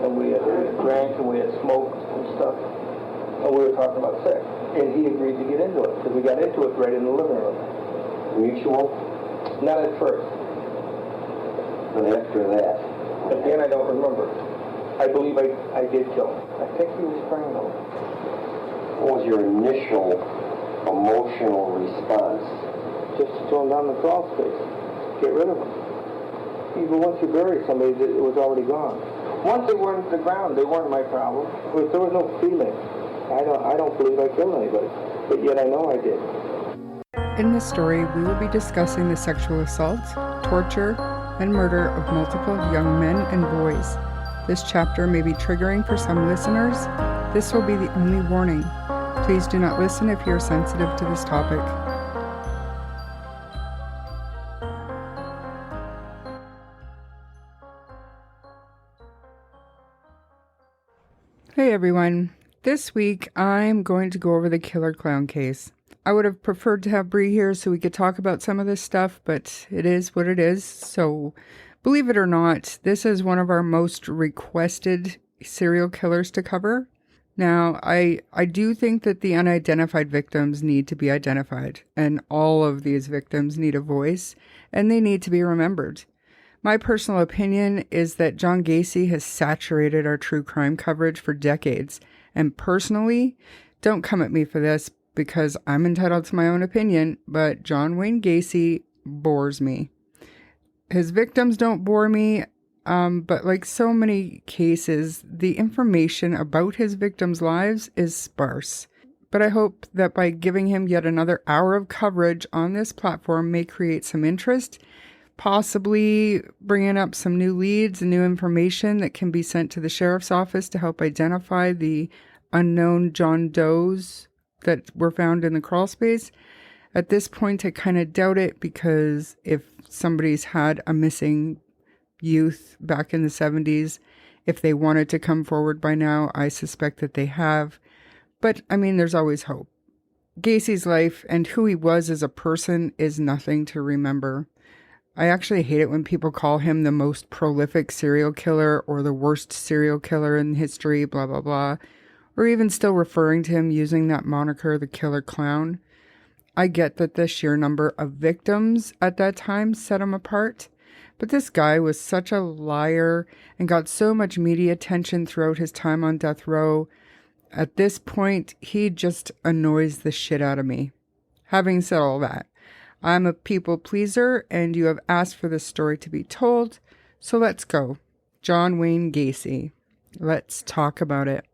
and we had drank and we had smoked and stuff, and we were talking about sex. And he agreed to get into it, because we got into it right in the living room. Mutual? Not at first. But after that? Again, I don't remember. I believe I did kill him. I think he was crying though. What was your initial emotional response? Just to throw him down the crawl space. Get rid of him. Even once you bury somebody, it was already gone. Once they weren't the ground, they weren't my problem. There was no feeling. I don't believe I killed anybody, but yet I know I did. In this story, we will be discussing the sexual assault, torture, and murder of multiple young men and boys. This chapter may be triggering for some listeners. This will be the only warning. Please do not listen if you are sensitive to this topic. Hey everyone. This week, I'm going to go over the killer clown case. I would have preferred to have Bree here so we could talk about some of this stuff, but it is what it is. So, believe it or not, this is one of our most requested serial killers to cover. Now, I do think that the unidentified victims need to be identified, and all of these victims need a voice, and they need to be remembered. My personal opinion is that John Gacy has saturated our true crime coverage for decades. And personally, don't come at me for this because I'm entitled to my own opinion, but John Wayne Gacy bores me. His victims don't bore me, but like so many cases, the information about his victims' lives is sparse. But I hope that by giving him yet another hour of coverage on this platform may create some interest, possibly bringing up some new leads and new information that can be sent to the sheriff's office to help identify the unknown John Does that were found in the crawl space. At this point, I kind of doubt it, because if somebody's had a missing youth back in the 70s, if they wanted to come forward by now, I suspect that they have. But, I mean, there's always hope. Gacy's life and who he was as a person is nothing to remember. I actually hate it when people call him the most prolific serial killer or the worst serial killer in history, blah, blah, blah, or even still referring to him using that moniker, the killer clown. I get that the sheer number of victims at that time set him apart, but this guy was such a liar and got so much media attention throughout his time on death row. At this point, he just annoys the shit out of me. Having said all that, I'm a people pleaser, and you have asked for this story to be told, so let's go. John Wayne Gacy. Let's talk about it.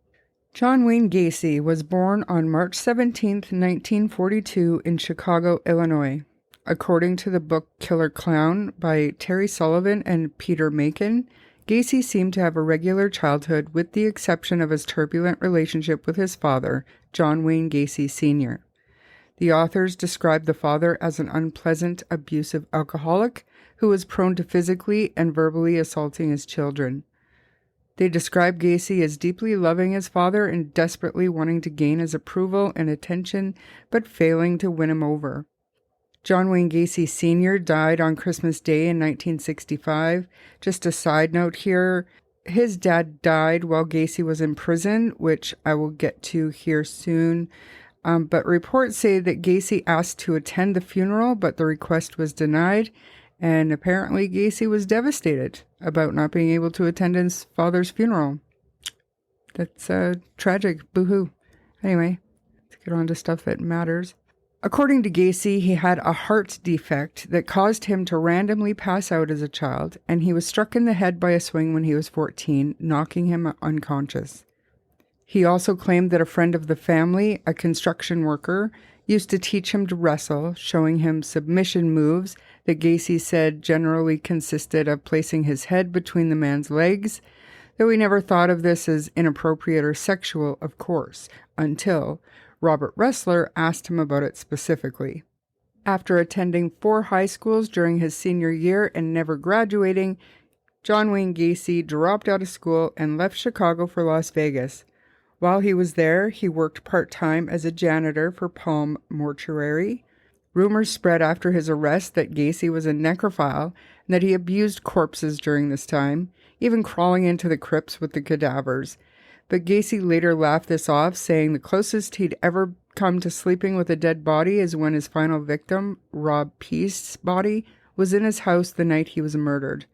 John Wayne Gacy was born on March 17th, 1942 in Chicago, Illinois. According to the book Killer Clown by Terry Sullivan and Peter Macon, Gacy seemed to have a regular childhood with the exception of his turbulent relationship with his father, John Wayne Gacy Sr. The authors describe the father as an unpleasant, abusive alcoholic who was prone to physically and verbally assaulting his children. They describe Gacy as deeply loving his father and desperately wanting to gain his approval and attention, but failing to win him over. John Wayne Gacy Sr. died on Christmas Day in 1965. Just a side note here, his dad died while Gacy was in prison, which I will get to here soon. But reports say that Gacy asked to attend the funeral, but the request was denied, and apparently Gacy was devastated about not being able to attend his father's funeral. That's tragic. Boo-hoo. Anyway, let's get on to stuff that matters. According to Gacy, he had a heart defect that caused him to randomly pass out as a child, and he was struck in the head by a swing when he was 14, knocking him unconscious. He also claimed that a friend of the family, a construction worker, used to teach him to wrestle, showing him submission moves that Gacy said generally consisted of placing his head between the man's legs, though he never thought of this as inappropriate or sexual, of course, until Robert Ressler asked him about it specifically. After attending 4 high schools during his senior year and never graduating, John Wayne Gacy dropped out of school and left Chicago for Las Vegas. While he was there, he worked part-time as a janitor for Palm Mortuary. Rumors spread after his arrest that Gacy was a necrophile and that he abused corpses during this time. even crawling into the crypts with the cadavers. But Gacy later laughed this off, saying the closest he'd ever come to sleeping with a dead body is when his final victim, Rob Peace's body, was in his house the night he was murdered.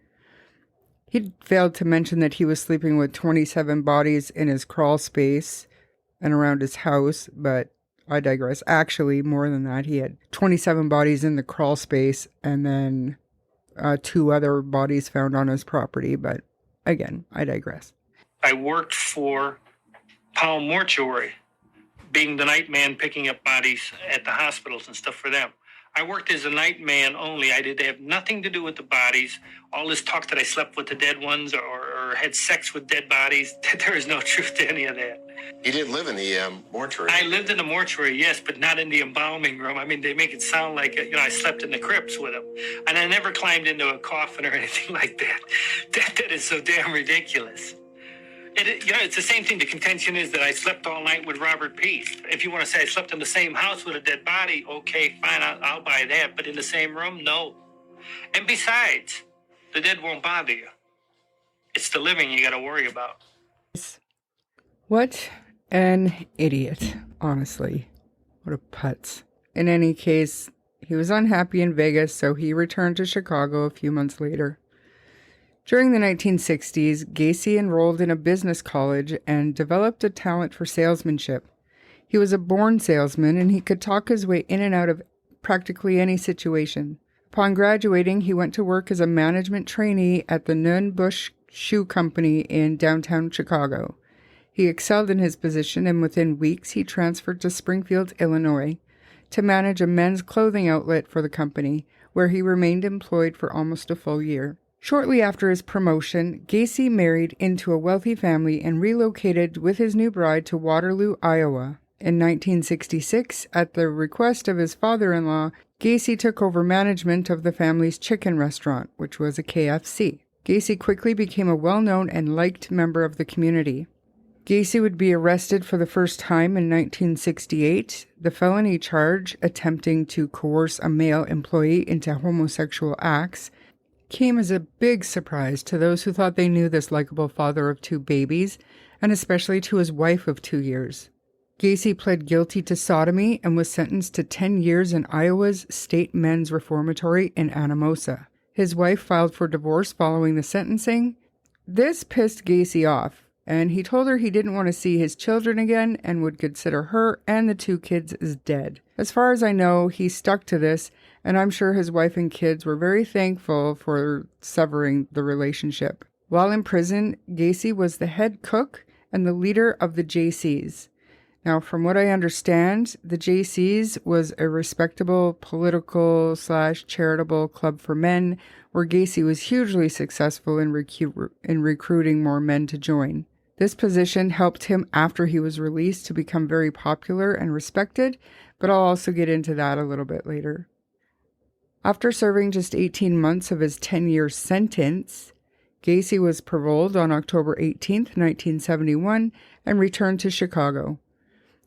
He'd failed to mention that he was sleeping with 27 bodies in his crawl space and around his house, but I digress. Actually, more than that, he had 27 bodies in the crawl space and then 2 other bodies found on his property, but again, I digress. I worked for Powell Mortuary, being the night man picking up bodies at the hospitals and stuff for them. I worked as a night man only. I did have nothing to do with the bodies. All this talk that I slept with the dead ones or had sex with dead bodies, there is no truth to any of that. You didn't live in the mortuary? I lived in the mortuary, yes, but not in the embalming room. I mean, they make it sound like, I slept in the crypts with them. And I never climbed into a coffin or anything like that. That is so damn ridiculous. It's the same thing. The contention is that I slept all night with Robert Peace. If you want to say I slept in the same house with a dead body, okay, fine, I'll buy that. But in the same room, no. And besides, the dead won't bother you. It's the living you got to worry about. What an idiot, honestly. What a putz. In any case, he was unhappy in Vegas, so he returned to Chicago a few months later. During the 1960s, Gacy enrolled in a business college and developed a talent for salesmanship. He was a born salesman, and he could talk his way in and out of practically any situation. Upon graduating, he went to work as a management trainee at the Nunn-Bush Shoe Company in downtown Chicago. He excelled in his position, and within weeks he transferred to Springfield, Illinois, to manage a men's clothing outlet for the company, where he remained employed for almost a full year. Shortly after his promotion, Gacy married into a wealthy family and relocated with his new bride to Waterloo, Iowa. In 1966, at the request of his father-in-law, Gacy took over management of the family's chicken restaurant, which was a KFC. Gacy quickly became a well-known and liked member of the community. Gacy would be arrested for the first time in 1968. The felony charge, attempting to coerce a male employee into homosexual acts, came as a big surprise to those who thought they knew this likable father of 2 babies, and especially to his wife of 2 years. Gacy pled guilty to sodomy and was sentenced to 10 years in Iowa's State Men's Reformatory in Anamosa. His wife filed for divorce following the sentencing. This pissed Gacy off, and he told her he didn't want to see his children again and would consider her and the 2 kids as dead. As far as I know, he stuck to this, and I'm sure his wife and kids were very thankful for severing the relationship. While in prison, Gacy was the head cook and the leader of the JCs. Now, from what I understand, the JCs was a respectable political/charitable club for men, where Gacy was hugely successful in recruiting more men to join. This position helped him after he was released to become very popular and respected, but I'll also get into that a little bit later. After serving just 18 months of his 10-year sentence, Gacy was paroled on October 18, 1971, and returned to Chicago.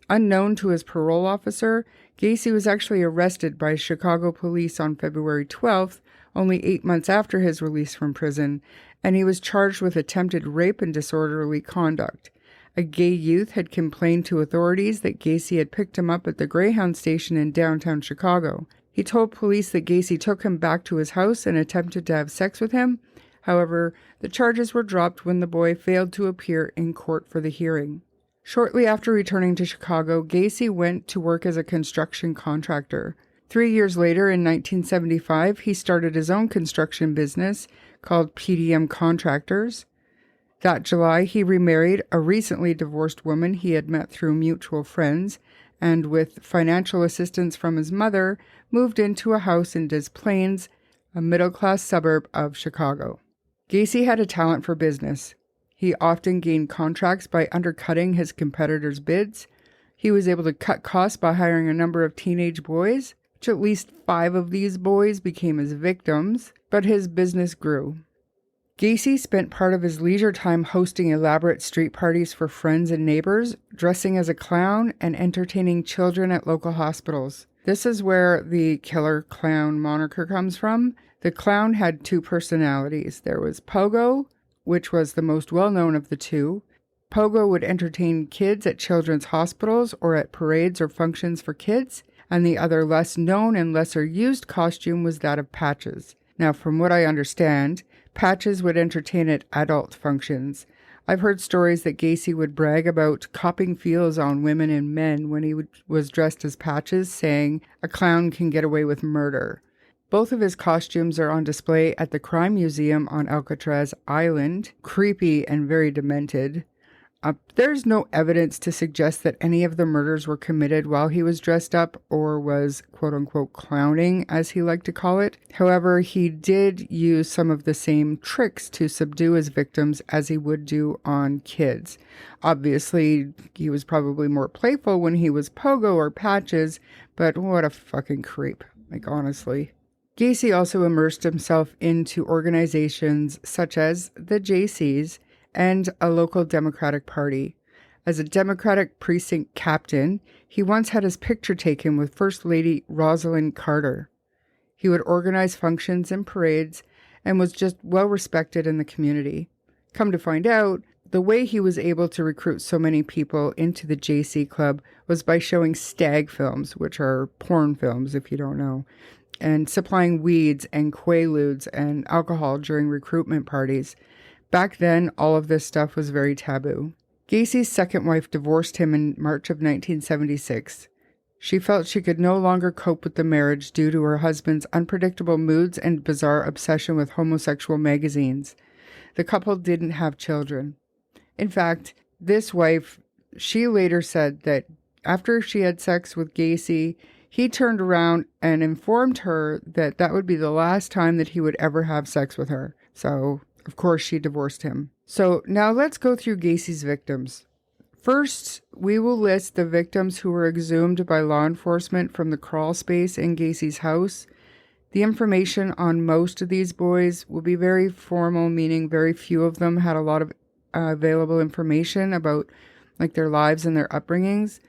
Unknown to his parole officer, Gacy was actually arrested by Chicago police on February 12th, only 8 months after his release from prison, and he was charged with attempted rape and disorderly conduct. A gay youth had complained to authorities that Gacy had picked him up at the Greyhound station in downtown Chicago. He told police that Gacy took him back to his house and attempted to have sex with him. However, the charges were dropped when the boy failed to appear in court for the hearing. Shortly after returning to Chicago, Gacy went to work as a construction contractor. 3 years later, in 1975, he started his own construction business called PDM Contractors. That July, he remarried a recently divorced woman he had met through mutual friends, and with financial assistance from his mother, moved into a house in Des Plaines, a middle-class suburb of Chicago. Gacy had a talent for business. He often gained contracts by undercutting his competitors' bids. He was able to cut costs by hiring a number of teenage boys, which at least 5 of these boys became his victims, but his business grew. Gacy spent part of his leisure time hosting elaborate street parties for friends and neighbors, dressing as a clown, and entertaining children at local hospitals. This is where the killer clown moniker comes from. The clown had 2 personalities. There was Pogo, which was the most well-known of the two. Pogo would entertain kids at children's hospitals or at parades or functions for kids, and the other less known and lesser used costume was that of Patches. Now, from what I understand, Patches would entertain at adult functions. I've heard stories that Gacy would brag about copping feels on women and men when he was dressed as Patches, saying, "A clown can get away with murder." Both of his costumes are on display at the Crime Museum on Alcatraz Island, creepy and very demented. There's no evidence to suggest that any of the murders were committed while he was dressed up or was quote-unquote clowning, as he liked to call it. However, he did use some of the same tricks to subdue his victims as he would do on kids. Obviously, he was probably more playful when he was Pogo or Patches, but what a fucking creep, like honestly. Gacy also immersed himself into organizations such as the JCs, and a local Democratic Party. As a Democratic precinct captain, he once had his picture taken with First Lady Rosalind Carter. He would organize functions and parades and was just well respected in the community. Come to find out, the way he was able to recruit so many people into the JC Club was by showing stag films, which are porn films if you don't know, and supplying weeds and quaaludes and alcohol during recruitment parties. Back then, all of this stuff was very taboo. Gacy's second wife divorced him in March of 1976. She felt she could no longer cope with the marriage due to her husband's unpredictable moods and bizarre obsession with homosexual magazines. The couple didn't have children. In fact, this wife, she later said that after she had sex with Gacy, he turned around and informed her that that would be the last time that he would ever have sex with her. So, of course, she divorced him. So now let's go through Gacy's victims. First, we will list the victims who were exhumed by law enforcement from the crawl space in Gacy's house. The information on most of these boys will be very formal, meaning very few of them had a lot of available information about like their lives and their upbringings.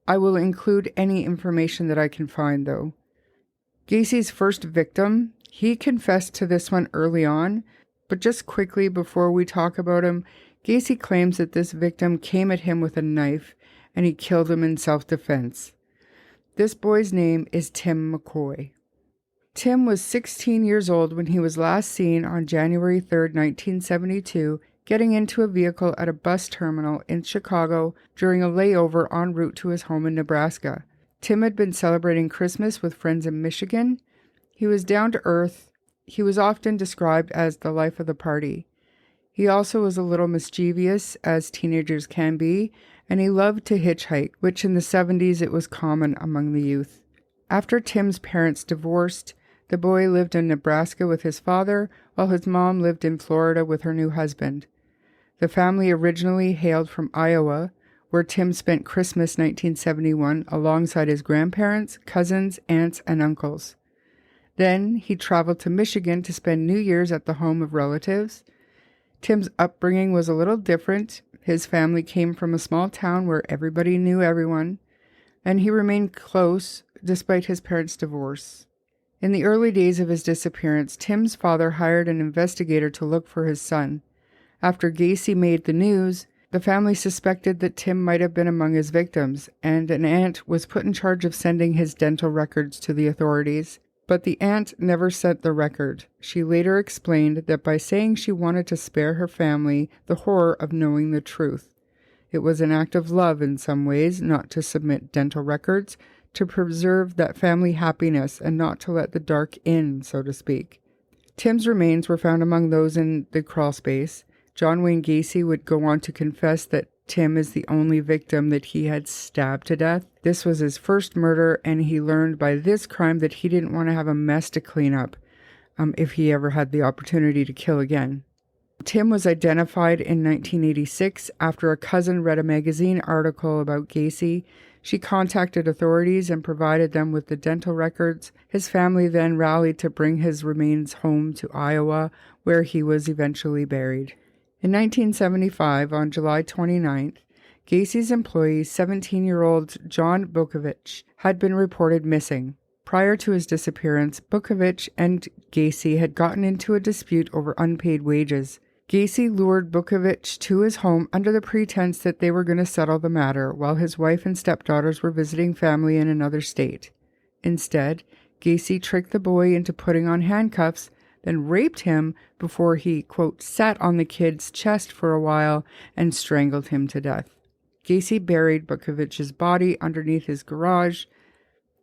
I will include any information that I can find, though. Gacy's first victim, he confessed to this one early on, but just quickly before we talk about him, Gacy claims that this victim came at him with a knife and he killed him in self-defense. This boy's name is Tim McCoy. Tim was 16 years old when he was last seen on January 3rd, 1972, getting into a vehicle at a bus terminal in Chicago during a layover en route to his home in Nebraska. Tim had been celebrating Christmas with friends in Michigan. He was down to earth. He was often described as the life of the party. He also was a little mischievous, as teenagers can be, and he loved to hitchhike, which in the 70s it was common among the youth. After Tim's parents divorced, the boy lived in Nebraska with his father, while his mom lived in Florida with her new husband. The family originally hailed from Iowa, where Tim spent Christmas 1971 alongside his grandparents, cousins, aunts, and uncles. Then he traveled to Michigan to spend New Year's at the home of relatives. Tim's upbringing was a little different. His family came from a small town where everybody knew everyone, and he remained close despite his parents' divorce. In the early days of his disappearance, Tim's father hired an investigator to look for his son. After Gacy made the news, the family suspected that Tim might have been among his victims, and an aunt was put in charge of sending his dental records to the authorities. But the aunt never sent the record. She later explained that by saying she wanted to spare her family the horror of knowing the truth. It was an act of love in some ways not to submit dental records, to preserve that family happiness and not to let the dark in, so to speak. Tim's remains were found among those in the crawl space. John Wayne Gacy would go on to confess that Tim is the only victim that he had stabbed to death. This was his first murder, and he learned by this crime that he didn't want to have a mess to clean up if he ever had the opportunity to kill again. Tim was identified in 1986 after a cousin read a magazine article about Gacy. She contacted authorities and provided them with the dental records. His family then rallied to bring his remains home to Iowa, where he was eventually buried. In 1975, on July 29th, Gacy's employee, 17-year-old John Bukovich, had been reported missing. Prior to his disappearance, Bukovich and Gacy had gotten into a dispute over unpaid wages. Gacy lured Bukovich to his home under the pretense that they were going to settle the matter while his wife and stepdaughters were visiting family in another state. Instead, Gacy tricked the boy into putting on handcuffs, then raped him before he, quote, sat on the kid's chest for a while and strangled him to death. Gacy buried Bukovich's body underneath his garage,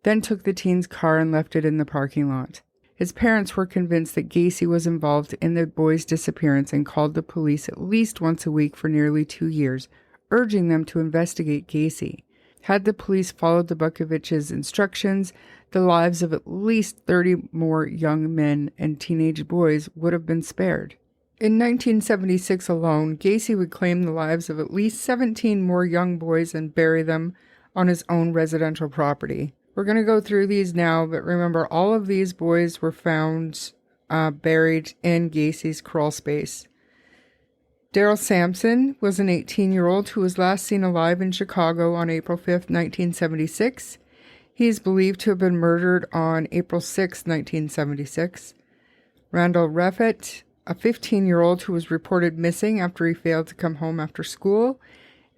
then took the teen's car and left it in the parking lot. His parents were convinced that Gacy was involved in the boy's disappearance and called the police at least once a week for nearly 2 years, urging them to investigate Gacy. Had the police followed the Bukovich's instructions, the lives of at least 30 more young men and teenage boys would have been spared. In 1976 alone, Gacy would claim the lives of at least 17 more young boys and bury them on his own residential property. We're going to go through these now, but remember, all of these boys were found buried in Gacy's crawl space. Daryl Sampson was an 18-year-old who was last seen alive in Chicago on April 5, 1976. He is believed to have been murdered on April 6, 1976. Randall Reffitt, a 15-year-old who was reported missing after he failed to come home after school,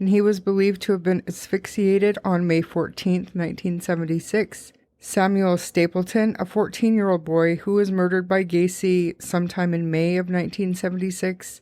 and he was believed to have been asphyxiated on May 14, 1976. Samuel Stapleton, a 14-year-old boy who was murdered by Gacy sometime in May of 1976.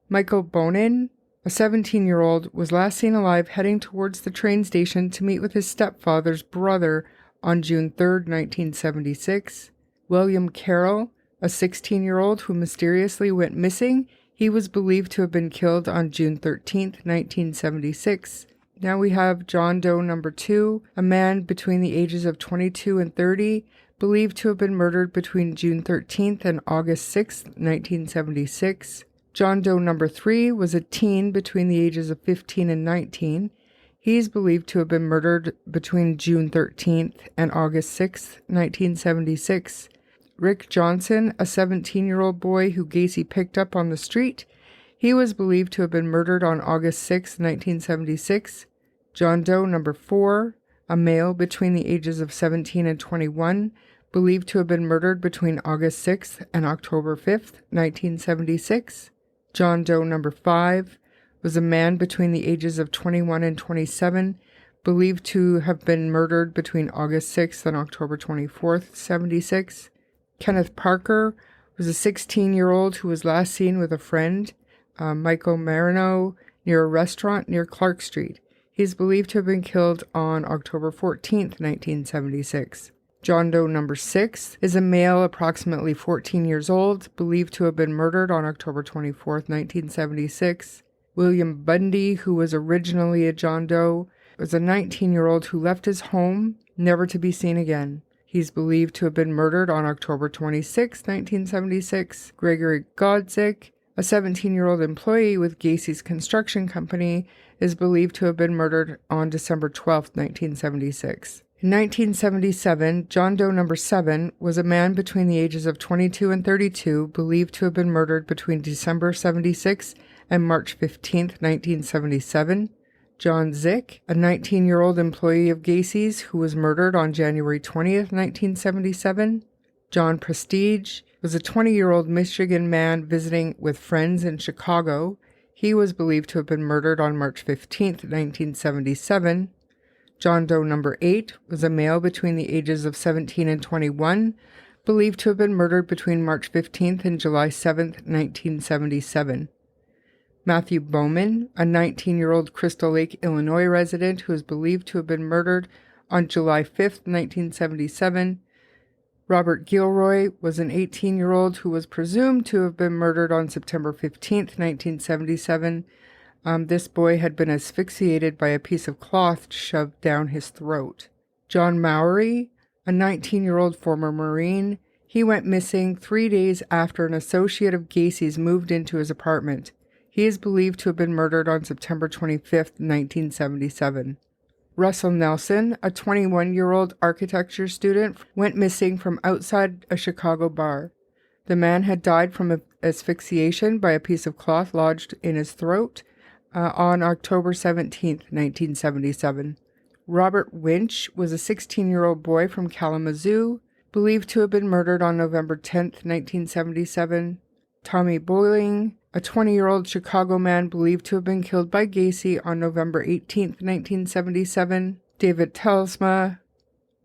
Michael Bonin, a 17-year-old, was last seen alive heading towards the train station to meet with his stepfather's brother on June 3, 1976. William Carroll, a 16-year-old who mysteriously went missing. He was believed to have been killed on June 13, 1976. Now we have John Doe number 2, a man between the ages of 22 and 30, believed to have been murdered between June 13th and August 6, 1976. John Doe number 3 was a teen between the ages of 15 and 19. He is believed to have been murdered between June 13th and August 6, 1976. Rick Johnson, a 17-year-old boy who Gacy picked up on the street. He was believed to have been murdered on August 6, 1976. John Doe number 4, a male between the ages of 17 and 21, believed to have been murdered between August 6th and October 5th, 1976. John Doe number 5 was a man between the ages of 21 and 27, believed to have been murdered between August 6th and October 24th, 76. Kenneth Parker was a 16-year-old who was last seen with a friend, Michael Marino, near a restaurant near Clark Street. He is believed to have been killed on October 14th, 1976. John Doe number 6 is a male approximately 14 years old, believed to have been murdered on October 24th, 1976. William Bundy, who was originally a John Doe, was a 19-year-old who left his home, never to be seen again. He's believed to have been murdered on October 26, 1976. Gregory Godzik, a 17-year-old employee with Gacy's construction company, is believed to have been murdered on December 12, 1976. In 1977, John Doe number 7 was a man between the ages of 22 and 32, believed to have been murdered between December 76 and March 15, 1977. John Zick, a 19-year-old employee of Gacy's who was murdered on January 20th, 1977. John Prestige was a 20-year-old Michigan man visiting with friends in Chicago. He was believed to have been murdered on March 15th, 1977. John Doe number 8 was a male between the ages of 17 and 21, believed to have been murdered between March 15th and July 7th, 1977. Matthew Bowman, a 19-year-old Crystal Lake, Illinois resident who is believed to have been murdered on July 5th, 1977. Robert Gilroy was an 18-year-old who was presumed to have been murdered on September 15th, 1977. This boy had been asphyxiated by a piece of cloth shoved down his throat. John Mowry, a 19-year-old former Marine, he went missing 3 days after an associate of Gacy's moved into his apartment. He is believed to have been murdered on September 25th, 1977. Russell Nelson, a 21-year-old architecture student, went missing from outside a Chicago bar. The man had died from asphyxiation by a piece of cloth lodged in his throat on October 17th, 1977. Robert Winch was a 16-year-old boy from Kalamazoo, believed to have been murdered on November 10th, 1977. Tommy Boyling, a 20-year-old Chicago man believed to have been killed by Gacy on November 18th, 1977. David Telsma,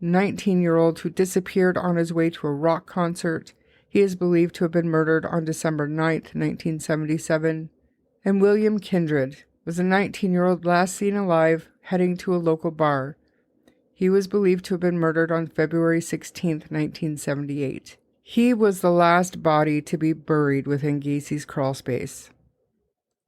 19-year-old who disappeared on his way to a rock concert. He is believed to have been murdered on December 9th, 1977. And William Kindred was a 19-year-old last seen alive heading to a local bar. He was believed to have been murdered on February 16th, 1978. He was the last body to be buried within Gacy's crawl space.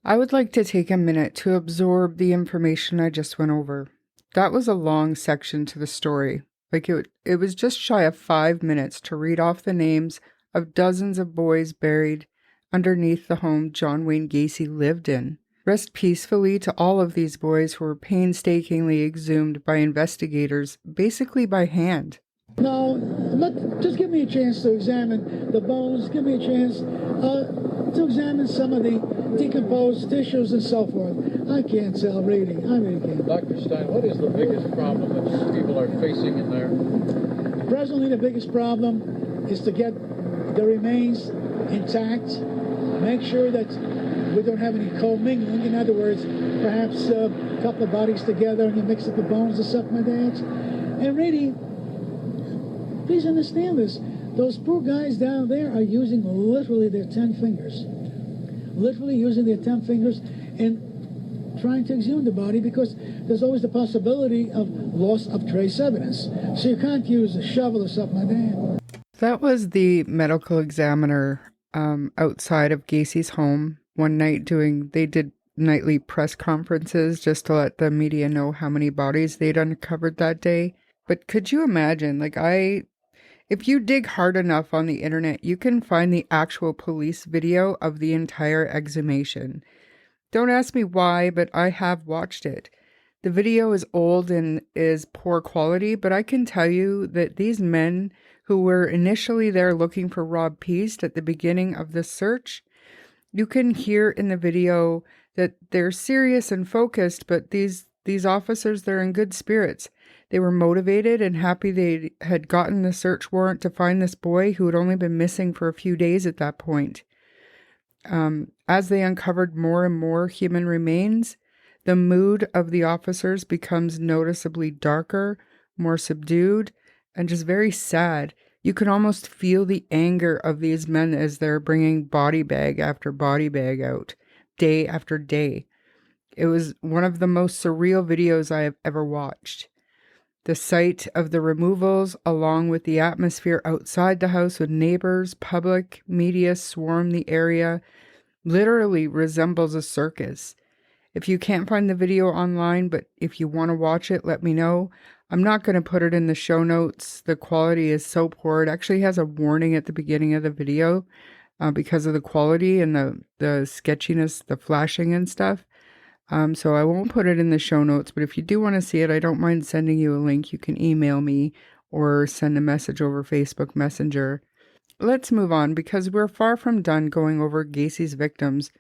I would like to take a minute to absorb the information I just went over. That was a long section to the story. It was just shy of 5 minutes to read off the names of dozens of boys buried underneath the home John Wayne Gacy lived in. Rest peacefully to all of these boys who were painstakingly exhumed by investigators, basically by hand. No, just give me a chance to examine the bones. Give me a chance to examine some of the decomposed tissues and so forth. I can't tell reading. I really can't. Dr. Stein, what is the biggest problem that people are facing in there? Presently, the biggest problem is to get the remains intact. Make sure that we don't have any commingling. In other words, perhaps a couple of bodies together and you mix up the bones or something like that. And really, please understand this. Those poor guys down there are using literally their 10 fingers. Literally using their 10 fingers and trying to exhume the body because there's always the possibility of loss of trace evidence. So you can't use a shovel or something like that. That was the medical examiner outside of Gacy's home one night they did nightly press conferences just to let the media know how many bodies they'd uncovered that day. But could you imagine, if you dig hard enough on the internet, you can find the actual police video of the entire exhumation. Don't ask me why, but I have watched it. The video is old and is poor quality, but I can tell you that these men who were initially there looking for Rob Peast at the beginning of the search, you can hear in the video that they're serious and focused, but these officers, they're in good spirits. They were motivated and happy they had gotten the search warrant to find this boy who had only been missing for a few days at that point. As they uncovered more and more human remains, the mood of the officers becomes noticeably darker, more subdued, and just very sad. You can almost feel the anger of these men as they're bringing body bag after body bag out, day after day. It was one of the most surreal videos I have ever watched. The sight of the removals, along with the atmosphere outside the house with neighbors, public, media swarm the area, literally resembles a circus. If you can't find the video online, but if you want to watch it, let me know. I'm not going to put it in the show notes. The quality is so poor. It actually has a warning at the beginning of the video because of the quality and the sketchiness, the flashing and stuff. So I won't put it in the show notes, but if you do want to see it, I don't mind sending you a link. You can email me or send a message over Facebook Messenger. Let's move on because we're far from done going over Gacy's victims.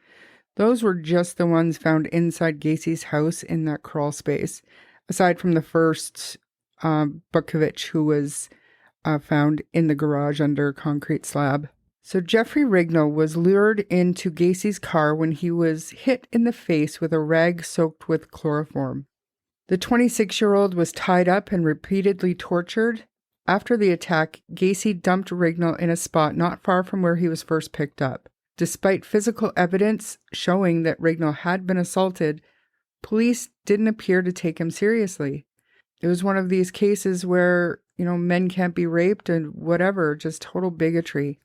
Those were just the ones found inside Gacy's house in that crawl space, aside from the first Bukovich, who was found in the garage under a concrete slab. So Jeffrey Rignall was lured into Gacy's car when he was hit in the face with a rag soaked with chloroform. The 26-year-old was tied up and repeatedly tortured. After the attack, Gacy dumped Rignall in a spot not far from where he was first picked up. Despite physical evidence showing that Rignall had been assaulted, police didn't appear to take him seriously. It was one of these cases where, men can't be raped and whatever, just total bigotry.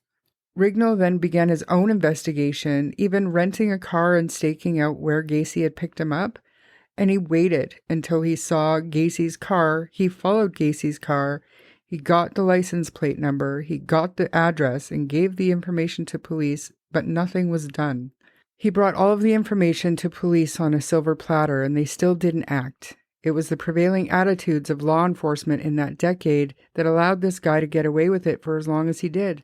Rignall then began his own investigation, even renting a car and staking out where Gacy had picked him up. And he waited until he saw Gacy's car. He followed Gacy's car. He got the license plate number. He got the address and gave the information to police, but nothing was done. He brought all of the information to police on a silver platter, and they still didn't act. It was the prevailing attitudes of law enforcement in that decade that allowed this guy to get away with it for as long as he did.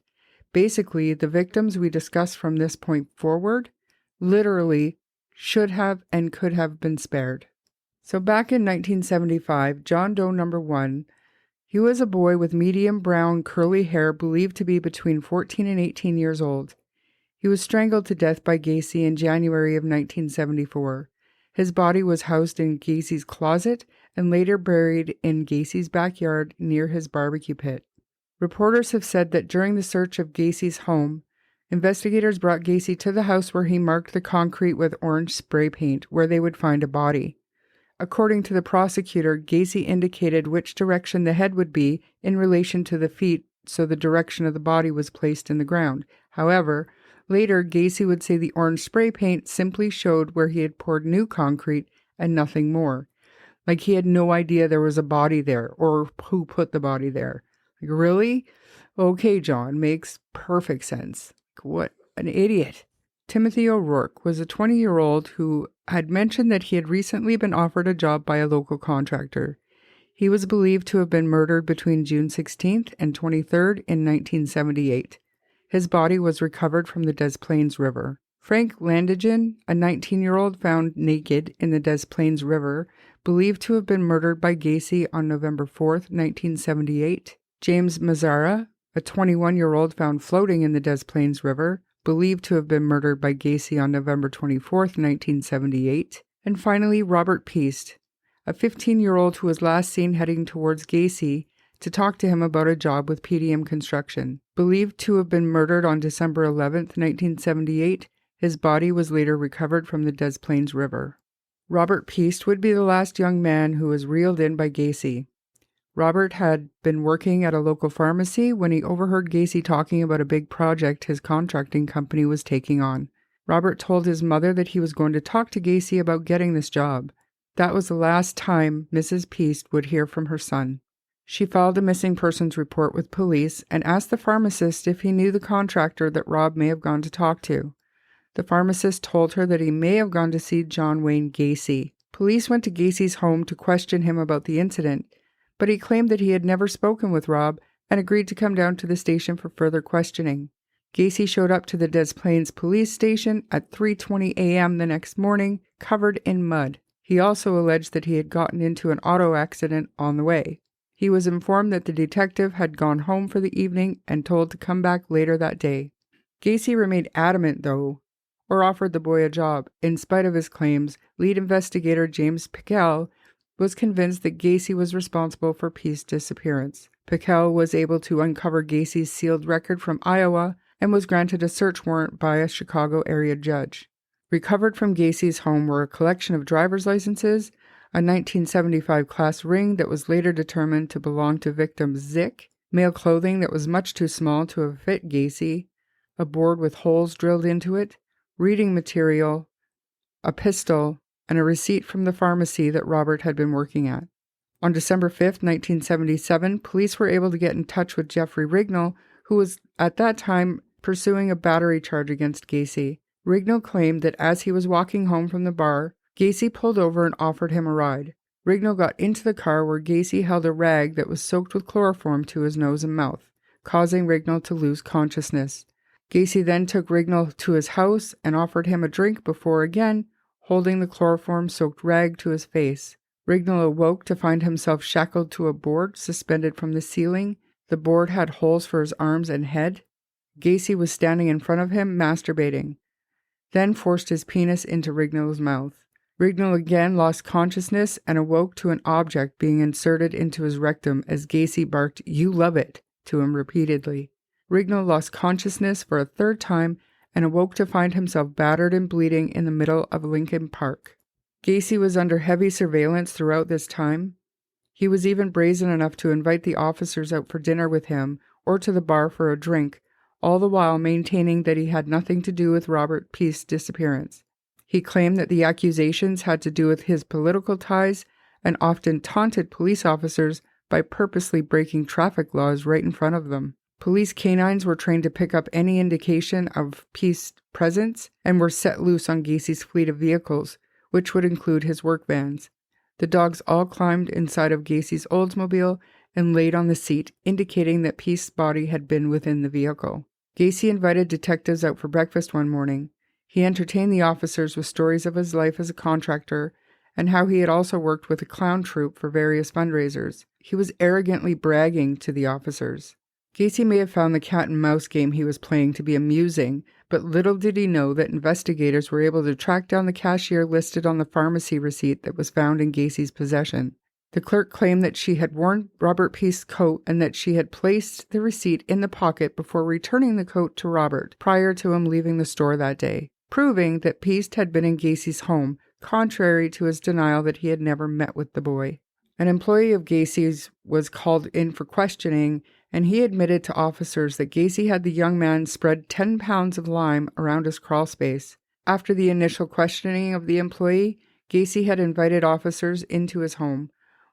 Basically, the victims we discuss from this point forward literally should have and could have been spared. So back in 1975, John Doe number 1, he was a boy with medium brown curly hair believed to be between 14 and 18 years old. He was strangled to death by Gacy in January of 1974. His body was housed in Gacy's closet and later buried in Gacy's backyard near his barbecue pit. Reporters have said that during the search of Gacy's home, investigators brought Gacy to the house where he marked the concrete with orange spray paint where they would find a body. According to the prosecutor, Gacy indicated which direction the head would be in relation to the feet, so the direction of the body was placed in the ground. However, later Gacy would say the orange spray paint simply showed where he had poured new concrete and nothing more. Like he had no idea there was a body there or who put the body there. Like, really? Okay, John, makes perfect sense. What an idiot. Timothy O'Rourke was a 20-year-old who had mentioned that he had recently been offered a job by a local contractor. He was believed to have been murdered between June 16th and 23rd in 1978. His body was recovered from the Des Plaines River. Frank Landigan, a 19-year-old found naked in the Des Plaines River, believed to have been murdered by Gacy on November 4th, 1978. James Mazzara, a 21-year-old found floating in the Des Plaines River, believed to have been murdered by Gacy on November 24th, 1978. And finally, Robert Peast, a 15-year-old who was last seen heading towards Gacy to talk to him about a job with PDM Construction. Believed to have been murdered on December 11th, 1978, his body was later recovered from the Des Plaines River. Robert Peast would be the last young man who was reeled in by Gacy. Robert had been working at a local pharmacy when he overheard Gacy talking about a big project his contracting company was taking on. Robert told his mother that he was going to talk to Gacy about getting this job. That was the last time Mrs. Peast would hear from her son. She filed a missing persons report with police and asked the pharmacist if he knew the contractor that Rob may have gone to talk to. The pharmacist told her that he may have gone to see John Wayne Gacy. Police went to Gacy's home to question him about the incident, but he claimed that he had never spoken with Rob and agreed to come down to the station for further questioning. Gacy showed up to the Des Plaines police station at 3:20 a.m. the next morning, covered in mud. He also alleged that he had gotten into an auto accident on the way. He was informed that the detective had gone home for the evening and told to come back later that day. Gacy remained adamant, though, or offered the boy a job. In spite of his claims, lead investigator James Pickell was convinced that Gacy was responsible for Peast's disappearance. Pickell was able to uncover Gacy's sealed record from Iowa and was granted a search warrant by a Chicago area judge. Recovered from Gacy's home were a collection of driver's licenses, a 1975 class ring that was later determined to belong to victim Zick, male clothing that was much too small to have fit Gacy, a board with holes drilled into it, reading material, a pistol, and a receipt from the pharmacy that Robert had been working at. On December 5th, 1977, police were able to get in touch with Jeffrey Rignall, who was at that time pursuing a battery charge against Gacy. Rignall claimed that as he was walking home from the bar, Gacy pulled over and offered him a ride. Rignall got into the car where Gacy held a rag that was soaked with chloroform to his nose and mouth, causing Rignall to lose consciousness. Gacy then took Rignall to his house and offered him a drink before again holding the chloroform-soaked rag to his face. Rignall awoke to find himself shackled to a board suspended from the ceiling. The board had holes for his arms and head. Gacy was standing in front of him, masturbating, then forced his penis into Rignall's mouth. Rignall again lost consciousness and awoke to an object being inserted into his rectum as Gacy barked, "You love it," to him repeatedly. Rignall lost consciousness for a third time and awoke to find himself battered and bleeding in the middle of Lincoln Park. Gacy was under heavy surveillance throughout this time. He was even brazen enough to invite the officers out for dinner with him or to the bar for a drink, all the while maintaining that he had nothing to do with Robert Peast's disappearance. He claimed that the accusations had to do with his political ties and often taunted police officers by purposely breaking traffic laws right in front of them. Police canines were trained to pick up any indication of Peast's presence and were set loose on Gacy's fleet of vehicles, which would include his work vans. The dogs all climbed inside of Gacy's Oldsmobile and laid on the seat, indicating that Peast's body had been within the vehicle. Gacy invited detectives out for breakfast one morning. He entertained the officers with stories of his life as a contractor and how he had also worked with a clown troupe for various fundraisers. He was arrogantly bragging to the officers. Gacy may have found the cat and mouse game he was playing to be amusing, But little did he know that investigators were able to track down the cashier listed on the pharmacy receipt that was found in Gacy's possession. The clerk claimed that she had worn Robert Peace's coat and that she had placed the receipt in the pocket before returning the coat to Robert prior to him leaving the store that day, proving that Peace had been in Gacy's home, contrary to his denial that he had never met with the boy. An employee of Gacy's was called in for questioning, and he admitted to officers that Gacy had the young man spread 10 pounds of lime around his crawl space. After the initial questioning of the employee, Gacy had invited officers into his home.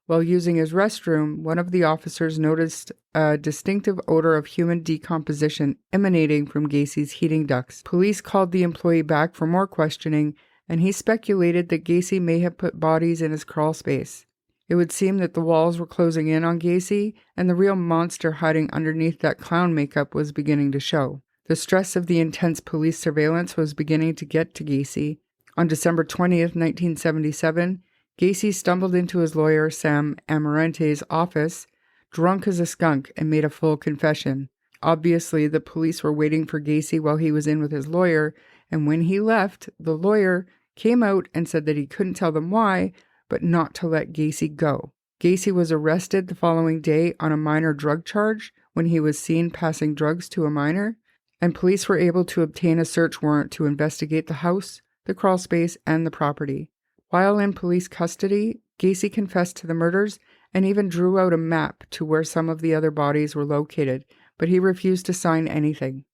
While using his restroom, one of the officers noticed a distinctive odor of human decomposition emanating from Gacy's heating ducts. Police called the employee back for more questioning, and he speculated that Gacy may have put bodies in his crawl space. It would seem that the walls were closing in on Gacy, and the real monster hiding underneath that clown makeup was beginning to show. The stress of the intense police surveillance was beginning to get to Gacy. On December 20th, 1977, Gacy stumbled into his lawyer, Sam Amarante's office, drunk as a skunk, and made a full confession. Obviously, the police were waiting for Gacy while he was in with his lawyer, and when he left, the lawyer came out and said that he couldn't tell them why, but not to let Gacy go. Gacy was arrested the following day on a minor drug charge when he was seen passing drugs to a minor, and police were able to obtain a search warrant to investigate the house, the crawl space, and the property. While in police custody, Gacy confessed to the murders and even drew out a map to where some of the other bodies were located, but he refused to sign anything.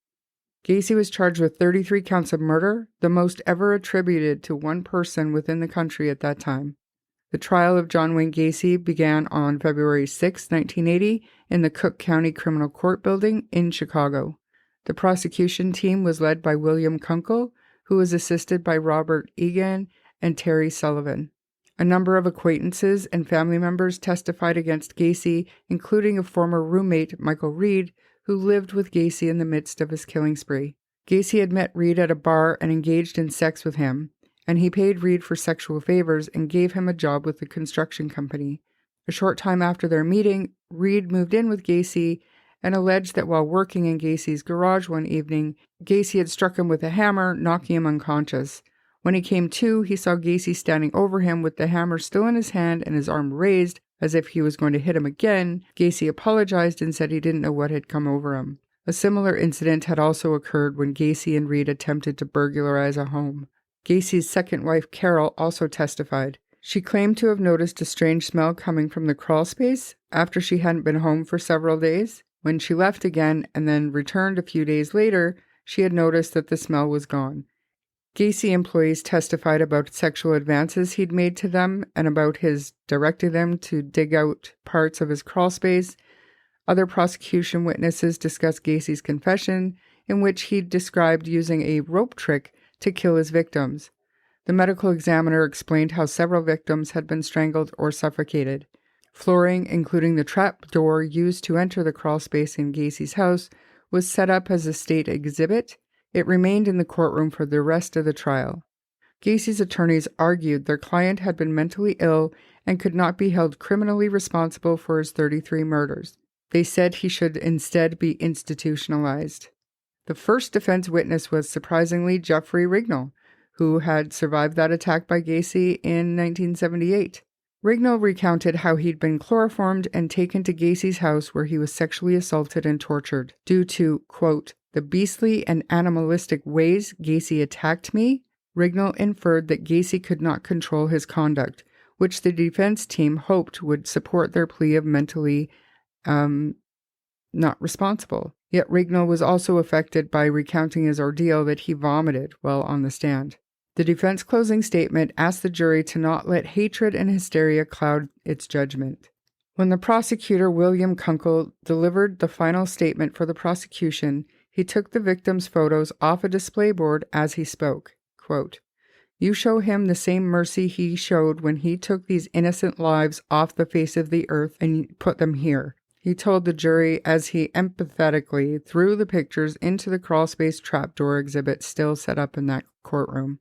Gacy was charged with 33 counts of murder, the most ever attributed to one person within the country at that time. The trial of John Wayne Gacy began on February 6, 1980, in the Cook County Criminal Court Building in Chicago. The prosecution team was led by William Kunkel, who was assisted by Robert Egan and Terry Sullivan. A number of acquaintances and family members testified against Gacy, including a former roommate, Michael Reed, who lived with Gacy in the midst of his killing spree. Gacy had met Reed at a bar and engaged in sex with him, and he paid Reed for sexual favors and gave him a job with the construction company. A short time after their meeting, Reed moved in with Gacy and alleged that while working in Gacy's garage one evening, Gacy had struck him with a hammer, knocking him unconscious. When he came to, he saw Gacy standing over him with the hammer still in his hand and his arm raised as if he was going to hit him again. Gacy apologized and said he didn't know what had come over him. A similar incident had also occurred when Gacy and Reed attempted to burglarize a home. Gacy's second wife, Carol, also testified. She claimed to have noticed a strange smell coming from the crawl space after she hadn't been home for several days. When she left again and then returned a few days later, she had noticed that the smell was gone. Gacy employees testified about sexual advances he'd made to them and about his directing them to dig out parts of his crawl space. Other prosecution witnesses discussed Gacy's confession, in which he described using a rope trick to kill his victims. The medical examiner explained how several victims had been strangled or suffocated. Flooring, including the trap door used to enter the crawl space in Gacy's house, was set up as a state exhibit. It remained in the courtroom for the rest of the trial. Gacy's attorneys argued their client had been mentally ill and could not be held criminally responsible for his 33 murders. They said he should instead be institutionalized. The first defense witness was surprisingly Jeffrey Rignall, who had survived that attack by Gacy in 1978. Rignall recounted how he'd been chloroformed and taken to Gacy's house where he was sexually assaulted and tortured. Due to, quote, the beastly and animalistic ways Gacy attacked me, Rignall inferred that Gacy could not control his conduct, which the defense team hoped would support their plea of mentally not responsible. Yet Rignall was also affected by recounting his ordeal that he vomited while on the stand. The defense closing statement asked the jury to not let hatred and hysteria cloud its judgment. When the prosecutor, William Kunkel, delivered the final statement for the prosecution, he took the victims' photos off a display board as he spoke. Quote, you show him the same mercy he showed when he took these innocent lives off the face of the earth and put them here, he told the jury as he empathetically threw the pictures into the crawlspace trapdoor exhibit still set up in that courtroom.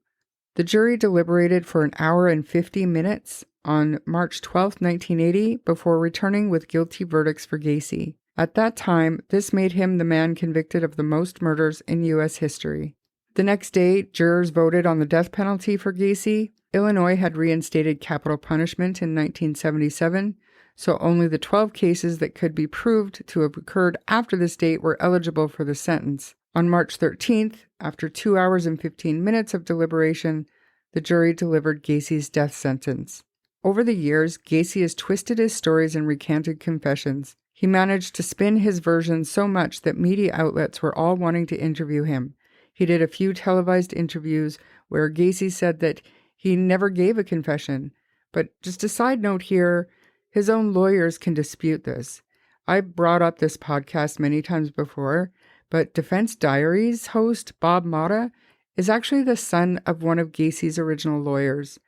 The jury deliberated for an hour and 50 minutes on March 12, 1980, before returning with guilty verdicts for Gacy. At that time, this made him the man convicted of the most murders in U.S. history. The next day, jurors voted on the death penalty for Gacy. Illinois had reinstated capital punishment in 1977, so only the 12 cases that could be proved to have occurred after this date were eligible for the sentence. On March 13th, after 2 hours and 15 minutes of deliberation, the jury delivered Gacy's death sentence. Over the years, Gacy has twisted his stories and recanted confessions. He managed to spin his version so much that media outlets were all wanting to interview him. He did a few televised interviews where Gacy said that he never gave a confession. But just a side note here, his own lawyers can dispute this. I brought up this podcast many times before, but Defense Diaries host Bob Motta is actually the son of one of Gacy's original lawyers.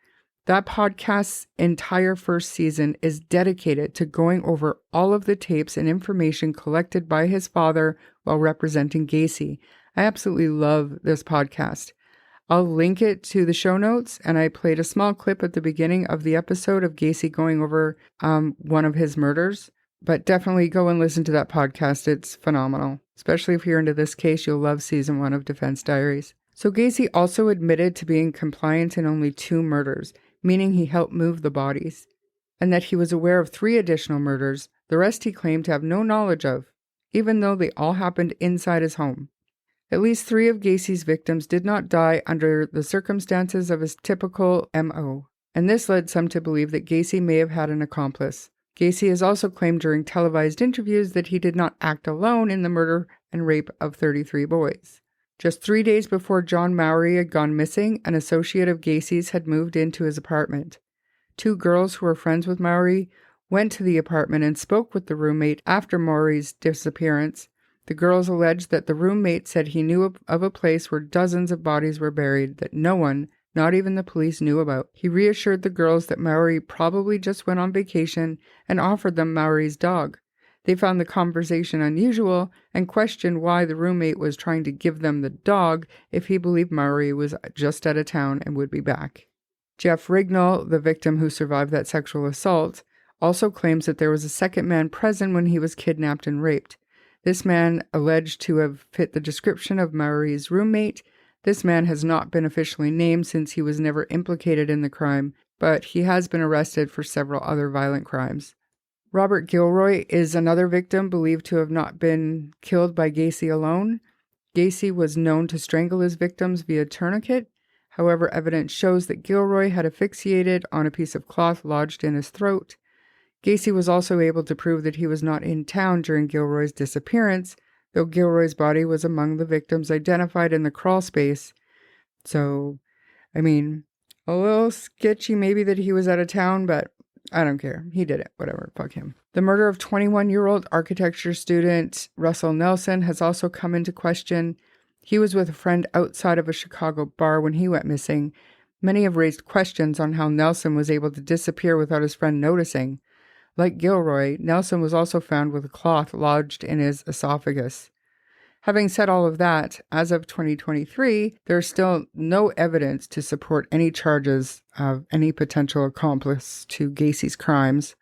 That podcast's entire first season is dedicated to going over all of the tapes and information collected by his father while representing Gacy. I absolutely love this podcast. I'll link it to the show notes, and I played a small clip at the beginning of the episode of Gacy going over one of his murders. But definitely go and listen to that podcast. It's phenomenal. Especially if you're into this case, you'll love season 1 of Defense Diaries. So Gacy also admitted to being compliant in only 2 murders, meaning he helped move the bodies, and that he was aware of 3 additional murders. The rest he claimed to have no knowledge of, even though they all happened inside his home. At least 3 of Gacy's victims did not die under the circumstances of his typical MO, and this led some to believe that Gacy may have had an accomplice. Gacy has also claimed during televised interviews that he did not act alone in the murder and rape of 33 boys. Just 3 days before John Mowry had gone missing, an associate of Gacy's had moved into his apartment. 2 girls who were friends with Mowry went to the apartment and spoke with the roommate after Mowry's disappearance. The girls alleged that the roommate said he knew of a place where dozens of bodies were buried that no one, not even the police, knew about. He reassured the girls that Mowry probably just went on vacation and offered them Mowry's dog. They found the conversation unusual and questioned why the roommate was trying to give them the dog if he believed Mowry was just out of town and would be back. Jeff Rignall, the victim who survived that sexual assault, also claims that there was a second man present when he was kidnapped and raped. This man alleged to have fit the description of Mowry's roommate. This man has not been officially named since he was never implicated in the crime, but he has been arrested for several other violent crimes. Robert Gilroy is another victim believed to have not been killed by Gacy alone. Gacy was known to strangle his victims via tourniquet. However, evidence shows that Gilroy had asphyxiated on a piece of cloth lodged in his throat. Gacy was also able to prove that he was not in town during Gilroy's disappearance, though Gilroy's body was among the victims identified in the crawl space. So, a little sketchy maybe that he was out of town, but I don't care. He did it. Whatever. Fuck him. The murder of 21-year-old architecture student Russell Nelson has also come into question. He was with a friend outside of a Chicago bar when he went missing. Many have raised questions on how Nelson was able to disappear without his friend noticing. Like Gilroy, Nelson was also found with a cloth lodged in his esophagus. Having said all of that, as of 2023, there is still no evidence to support any charges of any potential accomplice to Gacy's crimes.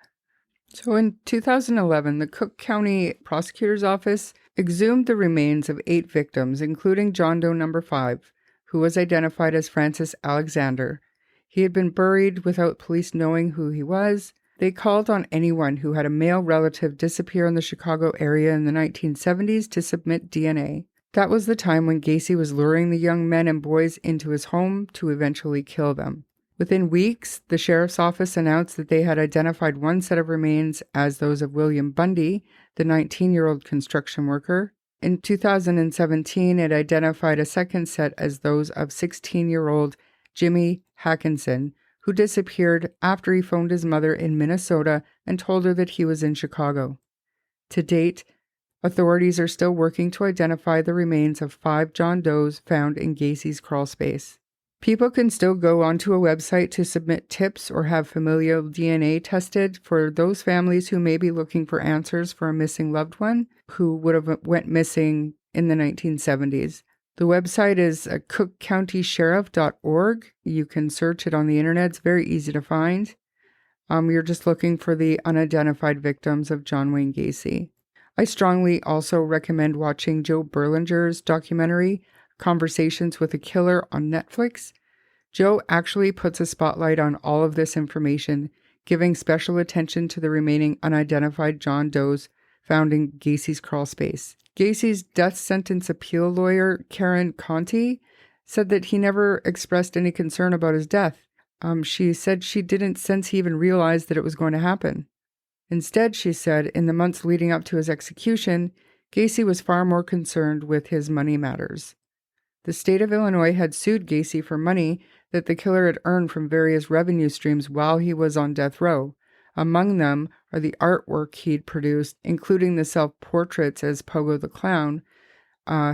So in 2011, the Cook County Prosecutor's Office exhumed the remains of 8 victims, including John Doe number 5, who was identified as Francis Alexander. He had been buried without police knowing who he was. They called on anyone who had a male relative disappear in the Chicago area in the 1970s to submit DNA. That was the time when Gacy was luring the young men and boys into his home to eventually kill them. Within weeks, the sheriff's office announced that they had identified one set of remains as those of William Bundy, the 19-year-old construction worker. In 2017, it identified a second set as those of 16-year-old Jimmy Hackinson, who disappeared after he phoned his mother in Minnesota and told her that he was in Chicago. To date, authorities are still working to identify the remains of 5 John Does found in Gacy's crawl space. People can still go onto a website to submit tips or have familial DNA tested for those families who may be looking for answers for a missing loved one who would have went missing in the 1970s. The website is cookcountysheriff.org. You can search it on the internet. It's very easy to find. You're just looking for the unidentified victims of John Wayne Gacy. I strongly also recommend watching Joe Berlinger's documentary, Conversations with a Killer on Netflix, Joe actually puts a spotlight on all of this information, giving special attention to the remaining unidentified John Does found in Gacy's crawl space. Gacy's death sentence appeal lawyer, Karen Conti, said that he never expressed any concern about his death. She said she didn't sense he even realized that it was going to happen. Instead, she said, in the months leading up to his execution, Gacy was far more concerned with his money matters. The state of Illinois had sued Gacy for money that the killer had earned from various revenue streams while he was on death row. Among them are the artwork he'd produced, including the self-portraits as Pogo the Clown.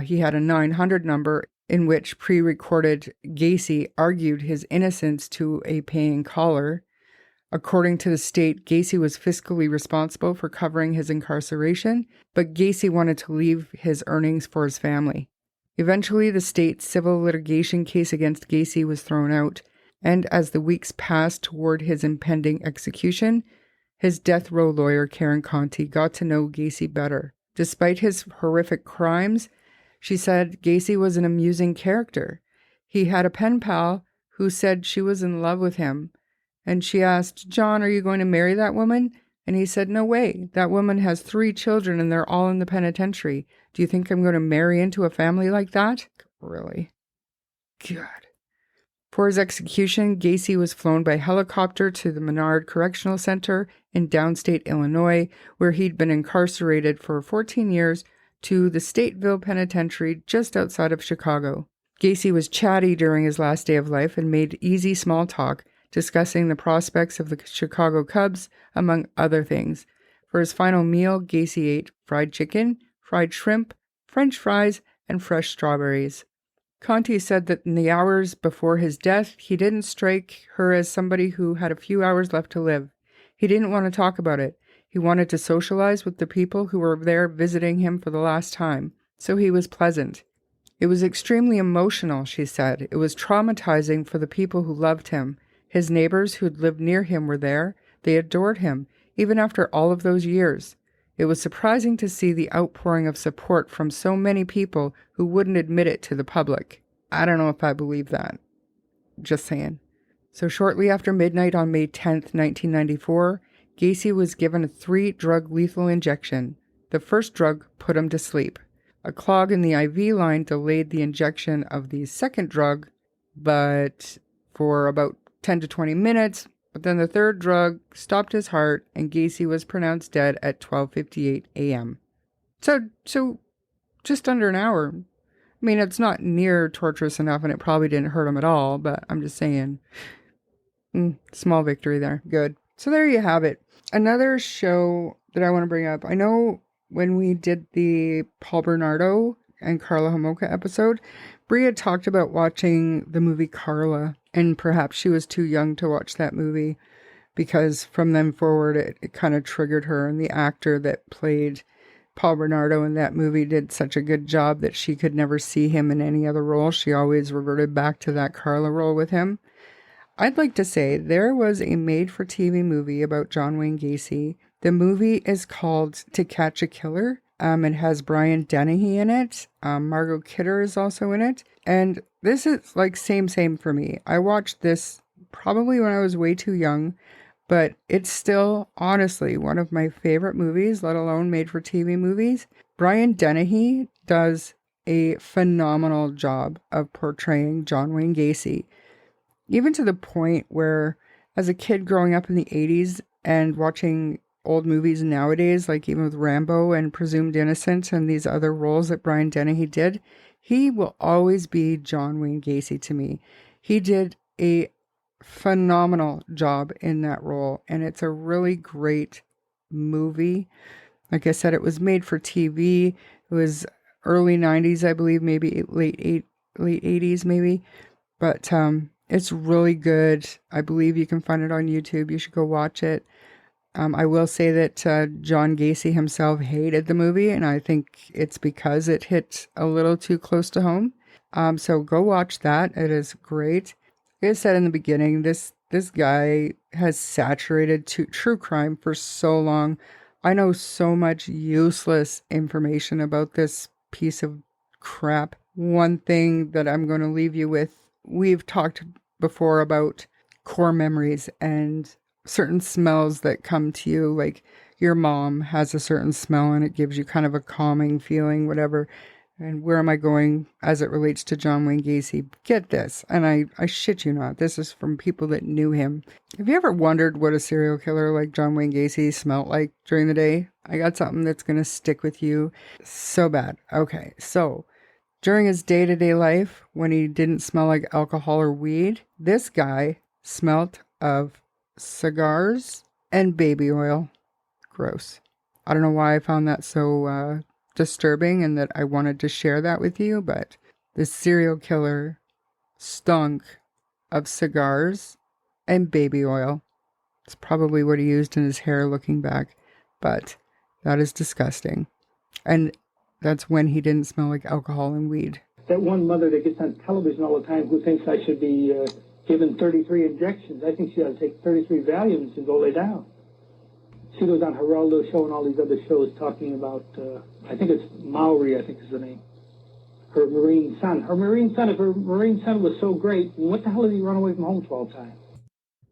He had a 900 number in which pre-recorded Gacy argued his innocence to a paying caller. According to the state, Gacy was fiscally responsible for covering his incarceration, but Gacy wanted to leave his earnings for his family. Eventually, the state's civil litigation case against Gacy was thrown out, and as the weeks passed toward his impending execution, his death row lawyer, Karen Conti, got to know Gacy better. Despite his horrific crimes, she said Gacy was an amusing character. He had a pen pal who said she was in love with him, and she asked, "John, are you going to marry that woman?" And he said, "No way. That woman has 3 children and they're all in the penitentiary. Do you think I'm going to marry into a family like that?" Really? God. For his execution, Gacy was flown by helicopter to the Menard Correctional Center in downstate Illinois, where he'd been incarcerated for 14 years, to the Stateville Penitentiary just outside of Chicago. Gacy was chatty during his last day of life and made easy small talk, discussing the prospects of the Chicago Cubs, among other things. For his final meal, Gacy ate fried chicken, fried shrimp, French fries, and fresh strawberries. Conti said that in the hours before his death, he didn't strike her as somebody who had a few hours left to live. He didn't want to talk about it. He wanted to socialize with the people who were there visiting him for the last time, so he was pleasant. It was extremely emotional, she said. It was traumatizing for the people who loved him. His neighbors who'd lived near him were there. They adored him, even after all of those years. It was surprising to see the outpouring of support from so many people who wouldn't admit it to the public. I don't know if I believe that. Just saying. So shortly after midnight on May 10th, 1994, Gacy was given a 3-drug lethal injection. The first drug put him to sleep. A clog in the IV line delayed the injection of the second drug, but for about 10 to 20 minutes, but then the third drug stopped his heart and Gacy was pronounced dead at 12:58 a.m. So just under an hour. I mean, it's not near torturous enough and it probably didn't hurt him at all, but I'm just saying. Small victory there. Good. So there you have it. Another show that I want to bring up. I know when we did the Paul Bernardo and Carla Homolka episode, Brie had talked about watching the movie Carla, and perhaps she was too young to watch that movie because from then forward it kind of triggered her, and the actor that played Paul Bernardo in that movie did such a good job that she could never see him in any other role. She always reverted back to that Carla role with him. I'd like to say there was a made-for-TV movie about John Wayne Gacy. The movie is called To Catch a Killer. It has Brian Dennehy in it. Margot Kidder is also in it. And this is like same for me. I watched this probably when I was way too young, but it's still honestly one of my favorite movies, let alone made-for-TV movies. Brian Dennehy does a phenomenal job of portraying John Wayne Gacy. Even to the point where, as a kid growing up in the 80s and watching old movies nowadays, like even with Rambo and Presumed Innocent and these other roles that Brian Dennehy did, he will always be John Wayne Gacy to me. He did a phenomenal job in that role, and it's a really great movie. Like I said, it was made for TV. It was early 90s, I believe, maybe late 80s maybe. But it's really good. I believe you can find it on YouTube. You should go watch it. I will say that John Gacy himself hated the movie, and I think it's because it hit a little too close to home. So go watch that. It is great. Like I said in the beginning, this guy has saturated true crime for so long. I know so much useless information about this piece of crap one thing that I'm going to leave you with. We've talked before about core memories and certain smells that come to you, like your mom has a certain smell and it gives you kind of a calming feeling, whatever. And where am I going as it relates to John Wayne Gacy? Get this, and I shit you not, this is from people that knew him. Have you ever wondered what a serial killer like John Wayne Gacy smelled like during the day? I got something that's going to stick with you so bad. Okay, so during his day-to-day life, when he didn't smell like alcohol or weed, this guy smelt of cigars and baby oil. Gross. I don't know why I found that so disturbing and that I wanted to share that with you, but this serial killer stunk of cigars and baby oil. It's probably what he used in his hair looking back, but that is disgusting. And that's when he didn't smell like alcohol and weed. That one mother that gets on television all the time who thinks I should be given 33 injections, I think she ought to take 33 Valiums and go lay down. She goes on Geraldo Show and all these other shows talking about, I think it's Maori, I think is the name. Her Marine son. Her Marine son, if her Marine son was so great, what the hell did he run away from home 12 times?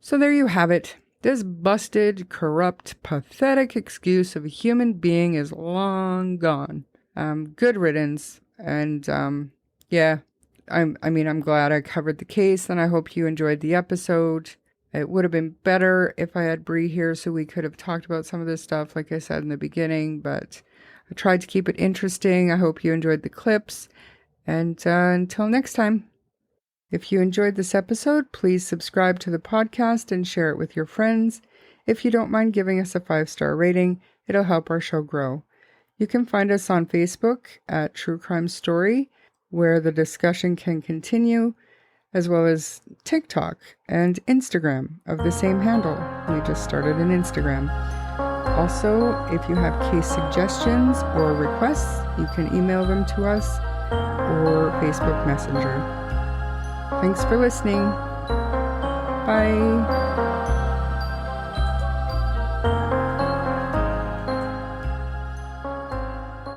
So there you have it. This busted, corrupt, pathetic excuse of a human being is long gone. Good riddance. And, yeah, I'm glad I covered the case, and I hope you enjoyed the episode. It would have been better if I had Bree here so we could have talked about some of this stuff, like I said in the beginning, but I tried to keep it interesting. I hope you enjoyed the clips, and until next time. If you enjoyed this episode, please subscribe to the podcast and share it with your friends. If you don't mind giving us a 5-star rating, it'll help our show grow. You can find us on Facebook at True Crime Story, where the discussion can continue, as well as TikTok and Instagram of the same handle. We just started an Instagram. Also, if you have case suggestions or requests, you can email them to us or Facebook Messenger. Thanks for listening. Bye.